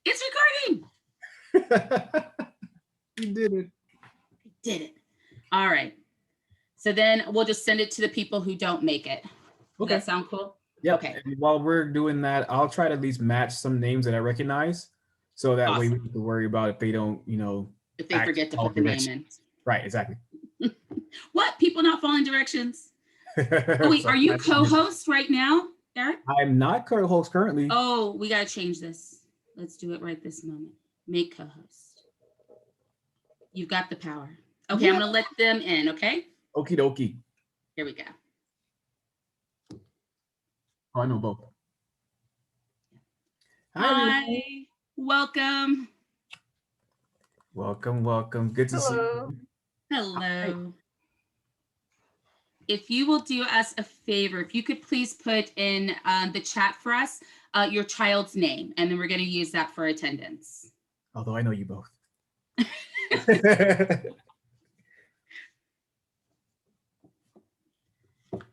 It's recording. You did it. I did it. All right. So then we'll just send it to the people who don't make it. Does Okay. that sound cool? Yep. Okay. And while we're doing that, I'll try to at least match some names that I recognize, so that way we Awesome. don't have to worry about if they don't, If they act forget to all put the name in. Right. Exactly. What? People not following directions? Oh, wait. Are you co-host right now, Eric? I'm not co-host currently. Oh, we got to change this. Let's do it right this moment. Make co-host. You've got the power. Okay, yeah. I'm going to let them in, okay? Okie dokie. Here we go. Oh, I know both. Hi. Welcome. Welcome. Good to see you. Hello. Hi. If you will do us a favor, if you could please put in the chat for us your child's name, and then we're going to use that for attendance. Although I know you both.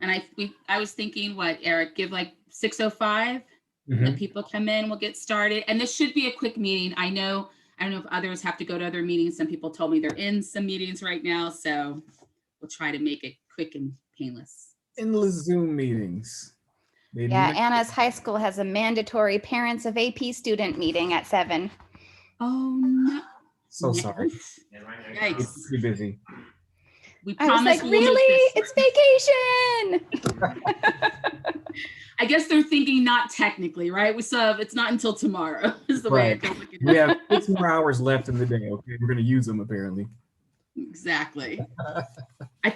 And I was thinking, what, Eric, give like 6:05, the people come in, we'll get started. And this should be a quick meeting. I don't know if others have to go to other meetings. Some people told me they're in some meetings right now, so we'll try to make it quick and painless. Endless Zoom meetings. Yeah, Anna's high school has a mandatory parents of AP student meeting at 7. Oh no. So sorry. Yikes. It's pretty busy. I was like, really? It's vacation. I guess they're thinking not technically, right? We still have, it's not until tomorrow is the right. way I think. We have 6 more hours left in the day. Okay, we're going to use them apparently. Exactly.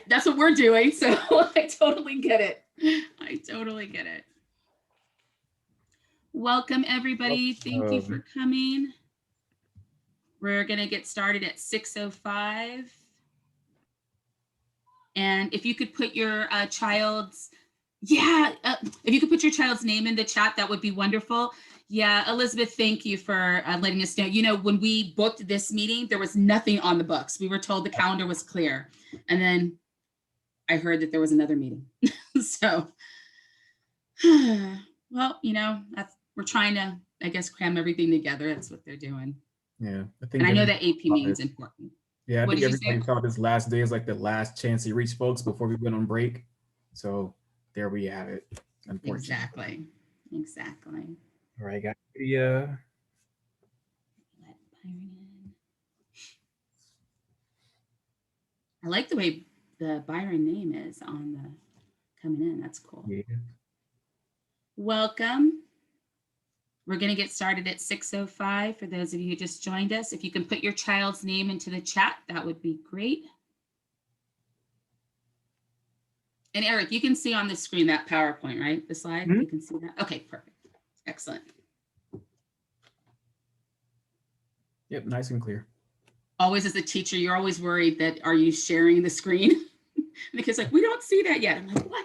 That's what we're doing. So I totally get it. Welcome everybody. Thank you for coming. We're going to get started at 6:05. And if you could put your child's name in the chat, that would be wonderful. Yeah, Elizabeth, thank you for letting us know. You know, when we booked this meeting, there was nothing on the books. We were told the calendar was clear. And then I heard that there was another meeting. So, well, we're trying to, I guess, cram everything together. That's what they're doing. Yeah. I know that AP meeting is important. Yeah, I think everybody thought this last day is like the last chance to reach folks before we went on break. So there we have it, unfortunately. Exactly. All right, got the let Byron in. I like the way the Byron name is on the coming in. That's cool. Yeah. Welcome. We're going to get started at 6:05 for those of you who just joined us. If you can put your child's name into the chat, that would be great. And Eric, you can see on the screen that PowerPoint, right? The slide, you can see that? Okay, perfect. Excellent. Yep, nice and clear. Always as a teacher, you're always worried that, are you sharing the screen? Because like, we don't see that yet. I'm like, what?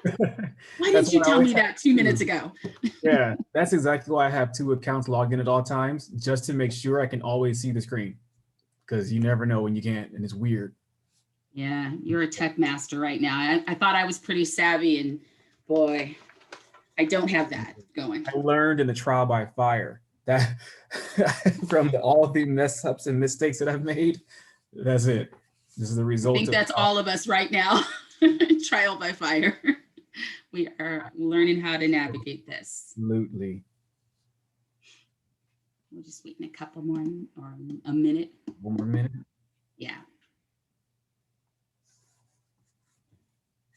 Why didn't you tell me that 2 minutes ago? Yeah, that's exactly why I have 2 accounts logged in at all times, just to make sure I can always see the screen. Because you never know when you can't, and it's weird. Yeah, you're a tech master right now. I thought I was pretty savvy, and boy, I don't have that going. I learned in the trial by fire that from all the mess ups and mistakes that I've made. That's it. This is the result. I think that's all of us right now. Trial by fire. We are learning how to navigate this. Absolutely. We'll just wait in a couple more, or a minute. 1 more minute. Yeah.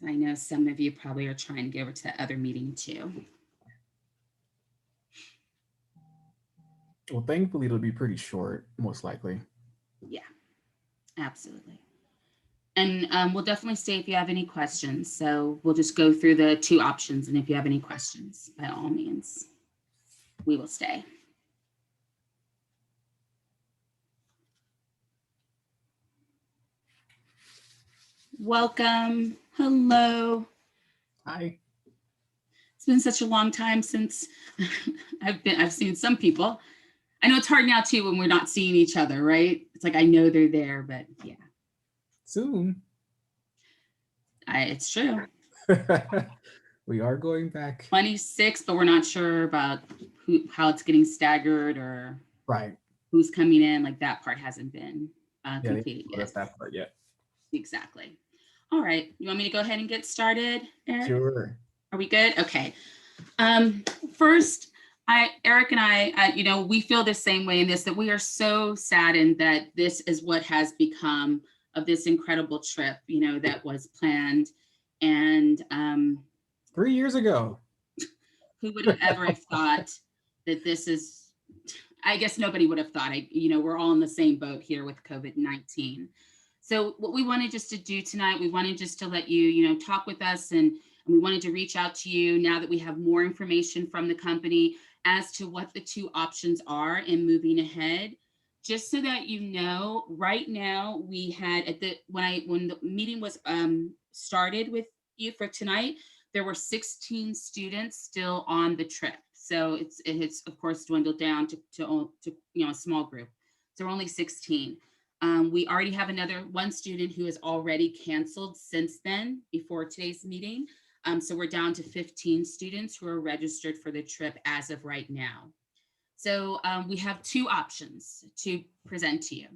I know some of you probably are trying to get over to the other meeting too. Well, thankfully, it'll be pretty short, most likely. Yeah, absolutely. And we'll definitely stay if you have any questions. So we'll just go through the 2 options. And if you have any questions, by all means, we will stay. Welcome. Hello. Hi. It's been such a long time since I've seen some people. I know it's hard now too when we're not seeing each other, right? It's like I know they're there, but yeah. Soon. It's true. We are going back. 26, but we're not sure about how it's getting staggered or. Right. who's coming in, like that part hasn't been Yeah, completed yet. that's that part. Yeah. Exactly. All right. You want me to go ahead and get started, Eric? Sure. Are we good? Okay. First, Eric and I, we feel the same way in this, that we are so saddened that this is what has become of this incredible trip, that was planned. And 3 years ago. who would have ever have thought that this is, I guess nobody would have thought, we're all in the same boat here with COVID-19. So what we wanted just to do tonight, we wanted just to let you, talk with us, and we wanted to reach out to you now that we have more information from the company as to what the two options are in moving ahead. Just so that right now we had when the meeting was started with you for tonight, there were 16 students still on the trip. So it has of course dwindled down to a small group. So we're only 16. We already have one student who has already canceled since then, before today's meeting. So we're down to 15 students who are registered for the trip as of right now. So we have two options to present to you.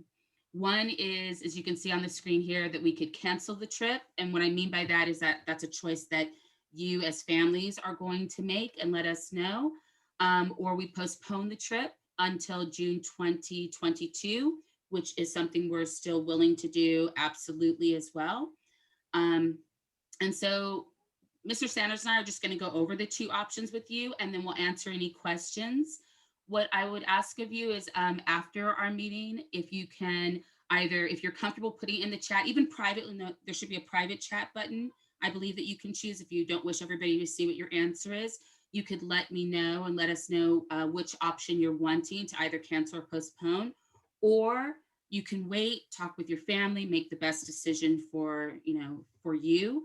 One is, as you can see on the screen here, that we could cancel the trip. And what I mean by that is that that's a choice that you as families are going to make and let us know. Or we postpone the trip until June 2022, which is something we're still willing to do absolutely as well. And so Mr. Sanders and I are just going to go over the two options with you, and then we'll answer any questions. What I would ask of you is after our meeting, if you can if you're comfortable putting in the chat, even privately, there should be a private chat button, I believe, that you can choose. If you don't wish everybody to see what your answer is, you could let me know and let us know which option you're wanting to either cancel or postpone, or you can wait, talk with your family, make the best decision for you.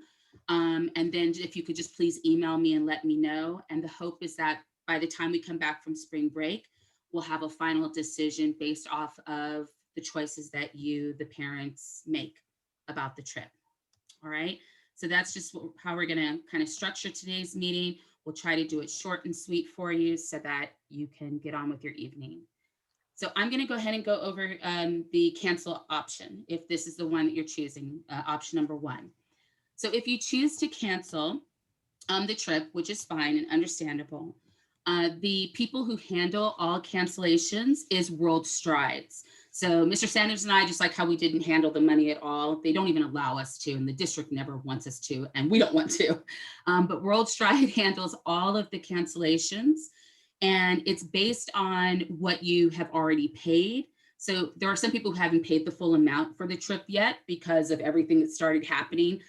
And then if you could just please email me and let me know. And the hope is that by the time we come back from spring break, we'll have a final decision based off of the choices that you, the parents, make about the trip. All right. So that's just how we're going to kind of structure today's meeting. We'll try to do it short and sweet for you so that you can get on with your evening. So I'm going to go ahead and go over the cancel option, if this is the one that you're choosing, option number one. So if you choose to cancel the trip, which is fine and understandable, the people who handle all cancellations is World Strides. So Mr. Sanders and I, just like how we didn't handle the money at all, they don't even allow us to, and the district never wants us to, and we don't want to. But World Stride handles all of the cancellations, and it's based on what you have already paid. So there are some people who haven't paid the full amount for the trip yet because of everything that started happening.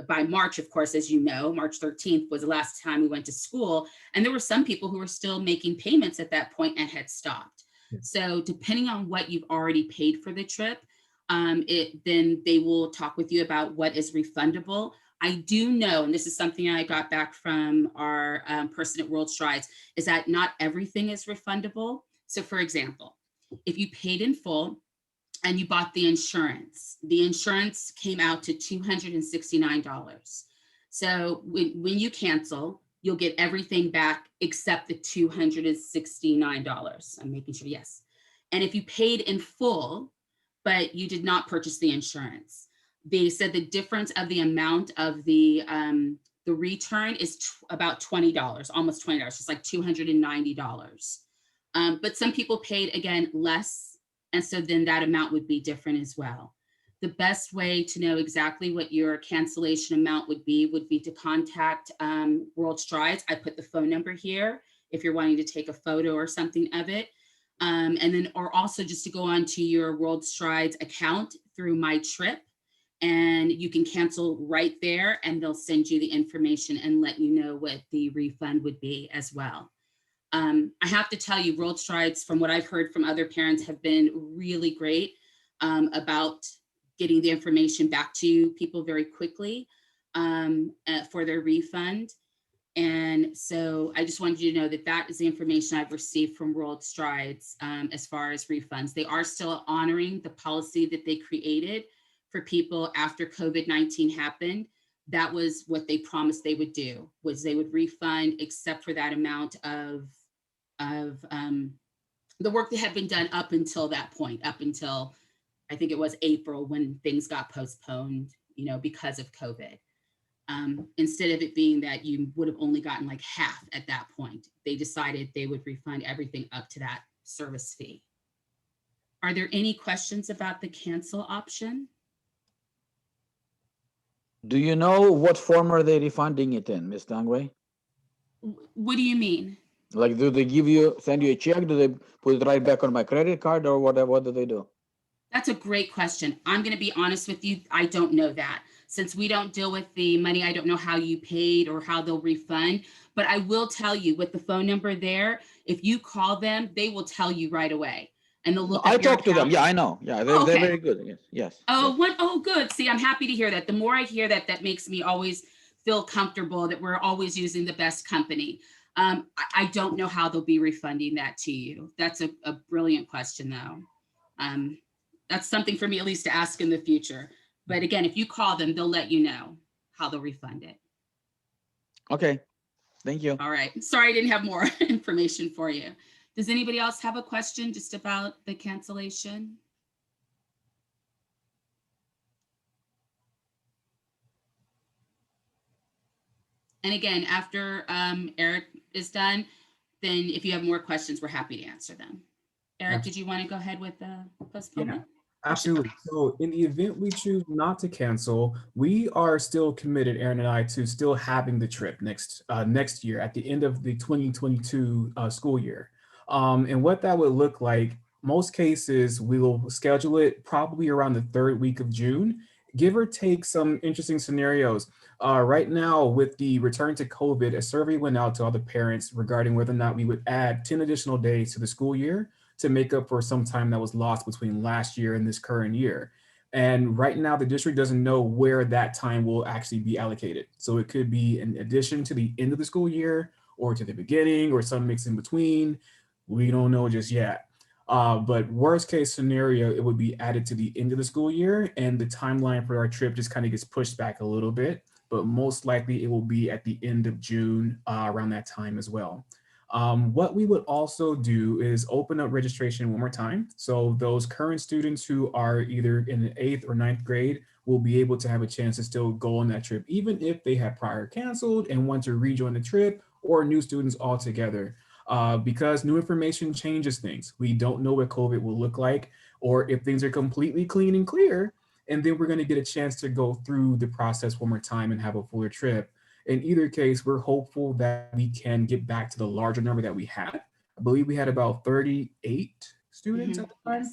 By March, of course, as you know, March 13th was the last time we went to school. And there were some people who were still making payments at that point and had stopped. Yeah. So depending on what you've already paid for the trip, then they will talk with you about what is refundable. I do know, and this is something I got back from our person at World Strides, is that not everything is refundable. So for example, if you paid in full, and you bought the insurance came out to $269. So when you cancel, you'll get everything back except the $269. I'm making sure, yes. And if you paid in full, but you did not purchase the insurance, they said the difference of the amount of the return is about $20, almost $20, it's like $290. But some people paid, again, less. And so then that amount would be different as well. The best way to know exactly what your cancellation amount would be to contact World Strides. I put the phone number here if you're wanting to take a photo or something of it. And then, or also just to go onto your World Strides account through My Trip, and you can cancel right there, and they'll send you the information and let you know what the refund would be as well. I have to tell you, World Strides, from what I've heard from other parents, have been really great about getting the information back to people very quickly for their refund. And so I just wanted you to know that that is the information I've received from World Strides as far as refunds. They are still honoring the policy that they created for people after COVID-19 happened. That was what they promised they would do, was they would refund except for that amount of the work that had been done up until that point, up until I think it was April when things got postponed, because of COVID. Instead of it being that you would have only gotten like half at that point, they decided they would refund everything up to that service fee. Are there any questions about the cancel option? Do you know what form are they refunding it in, Ms. Dangway? What do you mean? Like, do they send you a check? Do they put it right back on my credit card or whatever? What do they do? That's a great question. I'm going to be honest with you. I don't know that. Since we don't deal with the money, I don't know how you paid or how they'll refund. But I will tell you with the phone number there, if you call them, they will tell you right away. And they'll look I up your talked to them. account. Yeah, I know. Yeah, they're Okay. very good. Yes. Yes. Oh, what? Oh, good. See, I'm happy to hear that. The more I hear that, that makes me always feel comfortable that we're always using the best company. I don't know how they'll be refunding that to you. That's a brilliant question, though. That's something for me at least to ask in the future. But again, if you call them, they'll let you know how they'll refund it. Okay. Thank you. All right. Sorry, I didn't have more information for you. Does anybody else have a question just about the cancellation? And again, after Eric is done, then if you have more questions, we're happy to answer them. Eric, did you want to go ahead with the postponement? Absolutely. So in the event we choose not to cancel, we are still committed, Aaron and I, to still having the trip next year at the end of the 2022 school year. And what that would look like, most cases, we will schedule it probably around the 3rd week of June, give or take some interesting scenarios. Right now, with the return to COVID, a survey went out to all the parents regarding whether or not we would add 10 additional days to the school year to make up for some time that was lost between last year and this current year. And right now, the district doesn't know where that time will actually be allocated. So it could be in addition to the end of the school year or to the beginning or some mix in between. We don't know just yet. But worst case scenario, it would be added to the end of the school year and the timeline for our trip just kind of gets pushed back a little bit, but most likely it will be at the end of June around that time as well. What we would also do is open up registration one more time. So those current students who are either in the 8th or 9th grade will be able to have a chance to still go on that trip, even if they had prior canceled and want to rejoin the trip, or new students altogether. Because new information changes things. We don't know what COVID will look like, or if things are completely clean and clear, and then we're going to get a chance to go through the process one more time and have a fuller trip. In either case, we're hopeful that we can get back to the larger number that we had. I believe we had about 38 students at the time.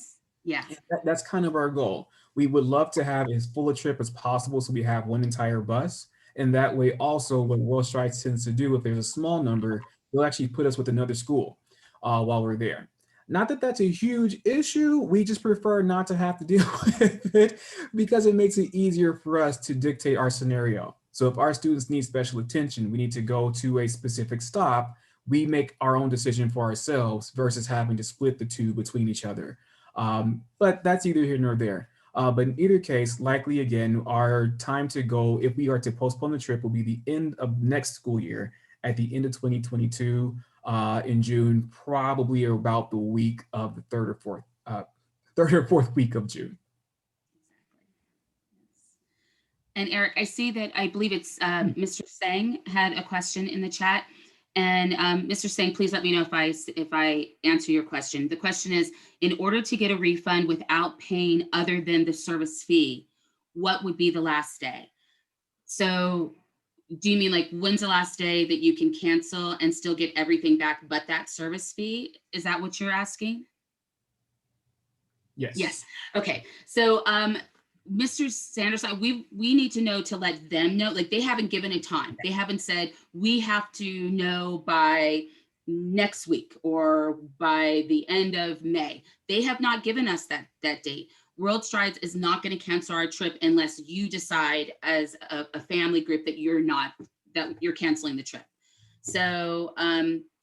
Yes. That's kind of our goal. We would love to have as full a trip as possible, so we have one entire bus. And that way also what World Strides tends to do, if there's a small number, they'll actually put us with another school while we're there. Not that that's a huge issue, we just prefer not to have to deal with it because it makes it easier for us to dictate our scenario. So if our students need special attention, we need to go to a specific stop, we make our own decision for ourselves versus having to split the two between each other. But that's either here nor there. But in either case, likely again, our time to go, if we are to postpone the trip, will be the end of next school year at the end of 2022 in June, probably about the week of the third or fourth week of June. And Eric, I see that I believe it's Mr. Sang had a question in the chat. And Mr. Sang, please let me know if I answer your question. The question is, in order to get a refund without paying other than the service fee, what would be the last day? So do you mean like when's the last day that you can cancel and still get everything back but that service fee? Is that what you're asking? Yes. Yes. Okay. So Mr. Sanders, we need to know to let them know, like they haven't given a time. They haven't said we have to know by next week or by the end of May. They have not given us that date. World Strides is not going to cancel our trip unless you decide as a family group that you're canceling the trip. So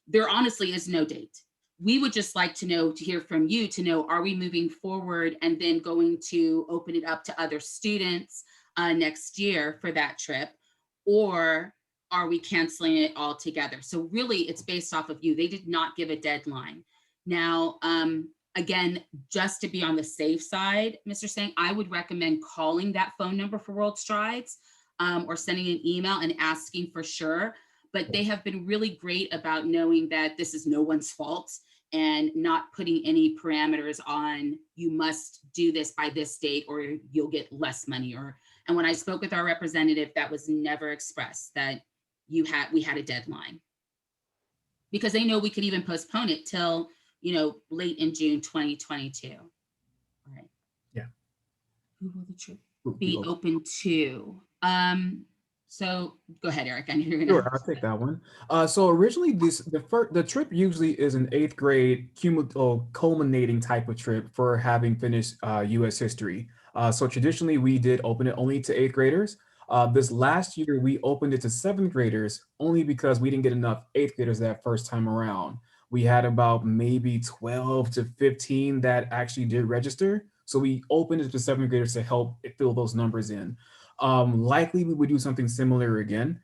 there honestly is no date. We would just like to hear from you to know, are we moving forward and then going to open it up to other students next year for that trip, or are we canceling it altogether? So really it's based off of you. They did not give a deadline. Now, again, just to be on the safe side, Mr. Singh, I would recommend calling that phone number for World Strides, or sending an email and asking for sure. But they have been really great about knowing that this is no one's fault and not putting any parameters on, you must do this by this date or you'll get less money. And when I spoke with our representative, that was never expressed, that we had a deadline. Because they know we could even postpone it till, late in June 2022. All right. Yeah. Who will the trip be open to? So go ahead, Eric. I know you're gonna. Sure, I'll take that one. So originally, the trip usually is an 8th grade culminating type of trip for having finished U.S. history. So traditionally, we did open it only to 8th graders. This last year, we opened it to 7th graders only because we didn't get enough 8th graders that first time around. We had about maybe 12 to 15 that actually did register. So we opened it to 7th graders to help fill those numbers in. Likely we would do something similar again,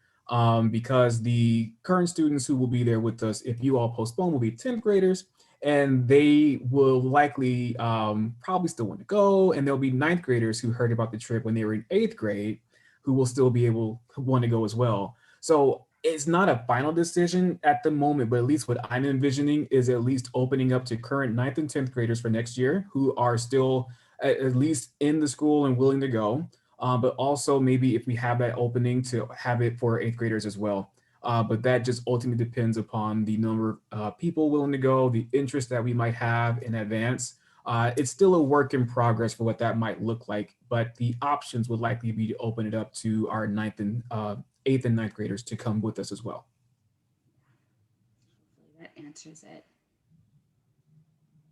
because the current students who will be there with us, if you all postpone, will be 10th graders, and they will likely probably still want to go. And there'll be 9th graders who heard about the trip when they were in 8th grade who will still be able to want to go as well. So it's not a final decision at the moment, but at least what I'm envisioning is at least opening up to current 9th and 10th graders for next year who are still at least in the school and willing to go. But also maybe if we have that opening to have it for 8th graders as well. But that just ultimately depends upon the number of people willing to go, the interest that we might have in advance. It's still a work in progress for what that might look like, but the options would likely be to open it up to our 8th and 9th graders to come with us as well. That answers it.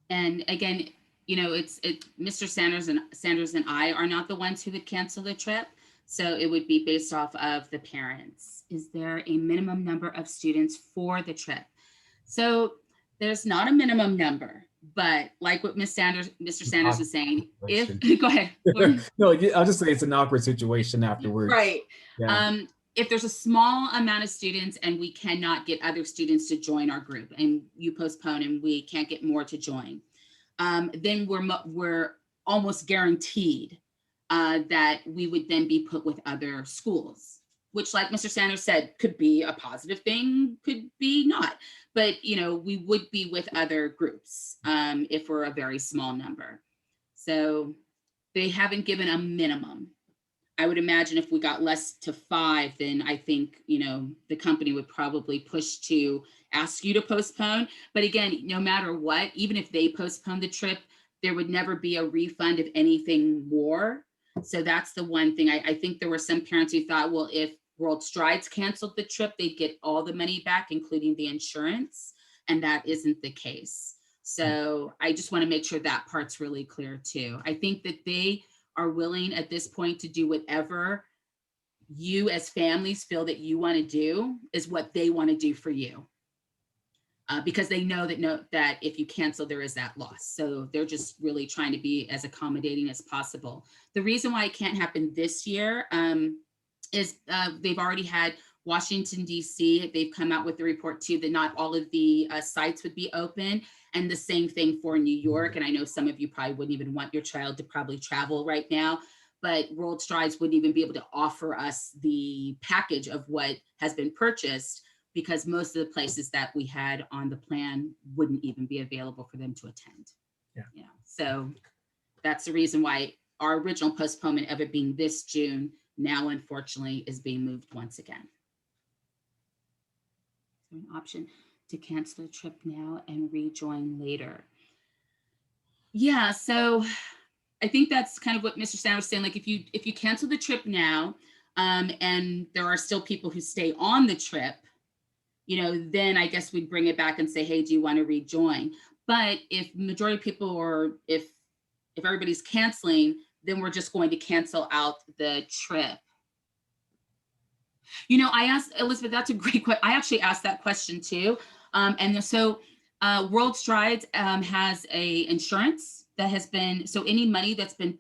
And again, Mr. Sanders and I are not the ones who would cancel the trip. So it would be based off of the parents. Is there a minimum number of students for the trip? So there's not a minimum number, but like what Mr. Sanders was saying, go ahead. No, I'll just say it's an awkward situation afterwards. Right. Yeah. If there's a small amount of students and we cannot get other students to join our group and you postpone and we can't get more to join, then we're almost guaranteed that we would then be put with other schools, which, like Mr. Sanders said, could be a positive thing, could be not. But, we would be with other groups if we're a very small number. So they haven't given a minimum. I would imagine if we got less to 5, then I think, the company would probably push to ask you to postpone. But again, no matter what, even if they postpone the trip, there would never be a refund of anything more. So that's the one thing. I think there were some parents who thought, well, if World Strides canceled the trip, they'd get all the money back, including the insurance. And that isn't the case. So I just want to make sure that part's really clear too. I think that they are willing at this point to do whatever you as families feel that you want to do is what they want to do for you. Because they know that if you cancel, there is that loss. So they're just really trying to be as accommodating as possible. The reason why it can't happen this year is they've already had Washington, D.C. They've come out with the report too that not all of the sites would be open, and the same thing for New York. And I know some of you probably wouldn't even want your child to probably travel right now, but World Strides wouldn't even be able to offer us the package of what has been purchased, because most of the places that we had on the plan wouldn't even be available for them to attend. Yeah. So that's the reason why our original postponement of it being this June now, unfortunately, is being moved once again. So an option to cancel the trip now and rejoin later. Yeah, so I think that's kind of what Mr. Sanders was saying. Like if you cancel the trip now, and there are still people who stay on the trip, then I guess we'd bring it back and say, hey, do you want to rejoin? But if majority of people, or if everybody's canceling, then we're just going to cancel out the trip. I asked Elizabeth, that's a great question. I actually asked that question too. And so World Strides has a insurance that has been, so any money that's been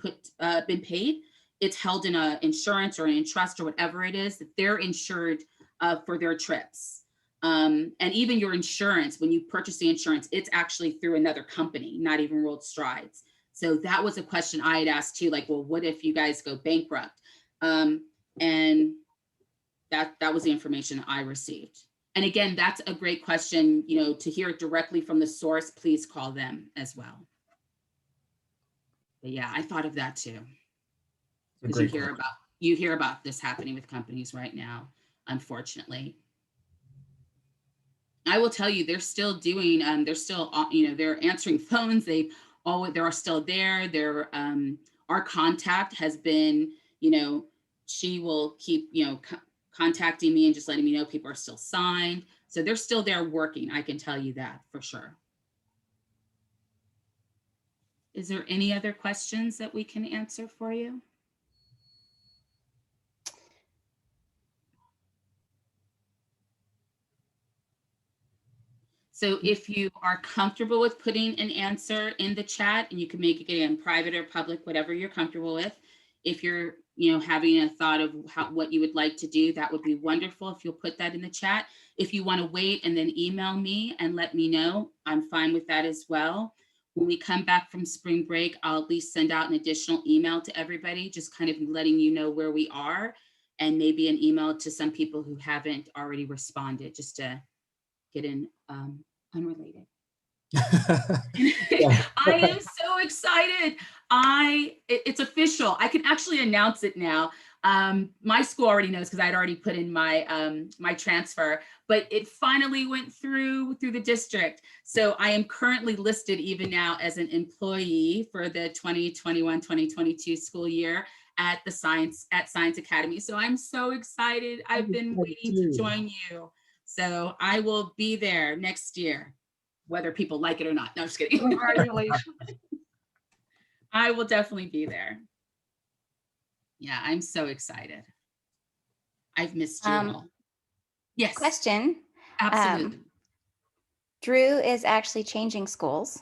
paid, it's held in a insurance or in trust or whatever it is, that they're insured for their trips. And even your insurance, when you purchase the insurance, it's actually through another company, not even World Strides. So that was a question I had asked too, like, well, what if you guys go bankrupt? And that was the information I received. And again, that's a great question, you know, to hear it directly from the source, please call them as well. But yeah, I thought of that too. Because you hear about this happening with companies right now, unfortunately. I will tell you, they're still doing, they're still, you know, they're answering phones. They are still there. They're, our contact has been, you know, she will keep, you know, contacting me and just letting me know people are still signed. So they're still there working. I can tell you that for sure. Is there any other questions that we can answer for you? So if you are comfortable with putting an answer in the chat, and you can make it in private or public, whatever you're comfortable with. If you're, you know, having a thought of what you would like to do, that would be wonderful if you'll put that in the chat. If you want to wait and then email me and let me know, I'm fine with that as well. When we come back from spring break, I'll at least send out an additional email to everybody, just kind of letting you know where we are, and maybe an email to some people who haven't already responded, just to get in unrelated. I am so excited. It's official. I can actually announce it now. My school already knows because I'd already put in my my transfer, but it finally went through the district. So I am currently listed even now as an employee for the 2021-2022 school year at the Science Academy. So I'm so excited. I've been waiting to join you. So I will be there next year, whether people like it or not. No, I'm just kidding. Congratulations. I will definitely be there. Yeah, I'm so excited. I've missed you all. Yes. Question. Absolutely. Drew is actually changing schools.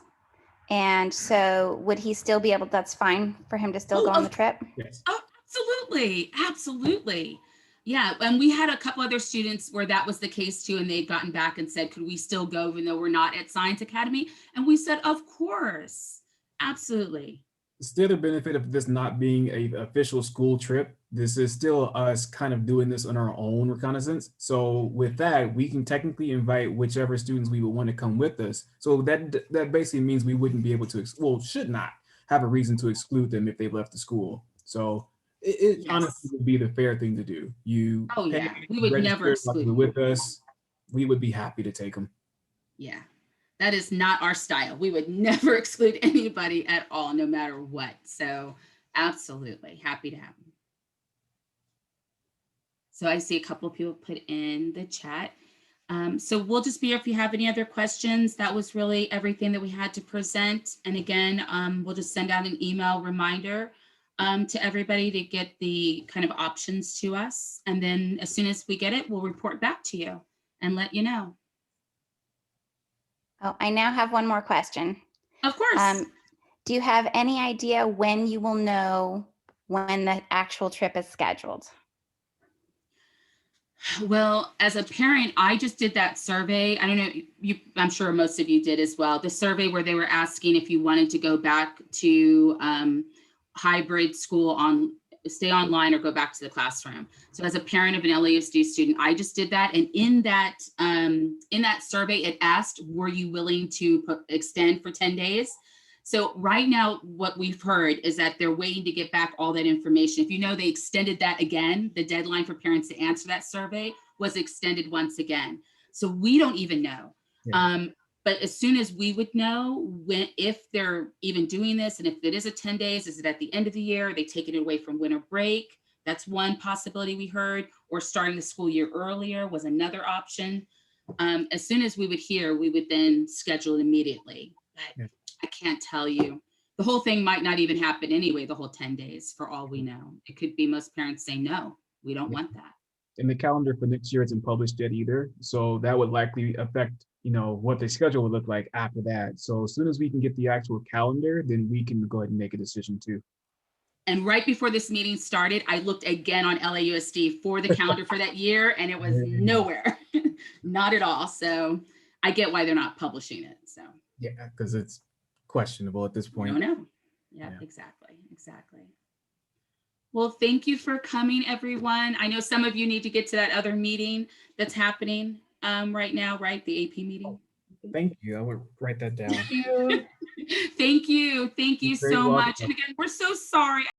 And so would he still be able, that's fine for him to still go on the trip? Yes. Oh, absolutely. Absolutely. Yeah, and we had a couple other students where that was the case too, and they'd gotten back and said, could we still go even though we're not at Science Academy? And we said, of course, absolutely. Still the benefit of this not being an official school trip, this is still us kind of doing this on our own reconnaissance. So with that, we can technically invite whichever students we would want to come with us. So that basically means we wouldn't be able to, well, should not have a reason to exclude them if they left the school. So it honestly would be the fair thing to do. You we would never exclude with us. We would be happy to take them. Yeah, that is not our style. We would never exclude anybody at all, no matter what. So absolutely happy to have them. So I see a couple of people put in the chat. So we'll just be here if you have any other questions. That was really everything that we had to present. And again, we'll just send out an email reminder to everybody to get the kind of options to us. And then as soon as we get it, we'll report back to you and let you know. Oh, I now have one more question. Of course. Do you have any idea when you will know when the actual trip is scheduled? Well, as a parent, I just did that survey. I don't know, I'm sure most of you did as well. The survey where they were asking if you wanted to go back to hybrid school, stay online or go back to the classroom. So as a parent of an LAUSD student, I just did that. And in that survey, it asked, were you willing to extend for 10 days? So right now, what we've heard is that they're waiting to get back all that information. If you know, they extended that again. The deadline for parents to answer that survey was extended once again. So we don't even know. Yeah. But as soon as we would know if they're even doing this, and if it is a 10 days, is it at the end of the year? Are they taking it away from winter break? That's one possibility we heard, or starting the school year earlier was another option. As soon as we would hear, we would then schedule it immediately. But I can't tell you. The whole thing might not even happen anyway, the whole 10 days, for all we know. It could be most parents say, no, we don't want that. And the calendar for next year isn't published yet either. So that would likely affect, you know, what the schedule would look like after that. So as soon as we can get the actual calendar, then we can go ahead and make a decision too. And right before this meeting started, I looked again on LAUSD for the calendar for that year, and it was nowhere. Not at all. So I get why they're not publishing it. So Yeah, because it's questionable at this I point. don't know. Yeah, Yeah. exactly. Exactly. Well, thank you for coming, everyone. I know some of you need to get to that other meeting that's happening right now, right? The AP meeting. Thank you. I would write that down. Thank you. Thank you You're very so much. welcome. And again, we're so sorry.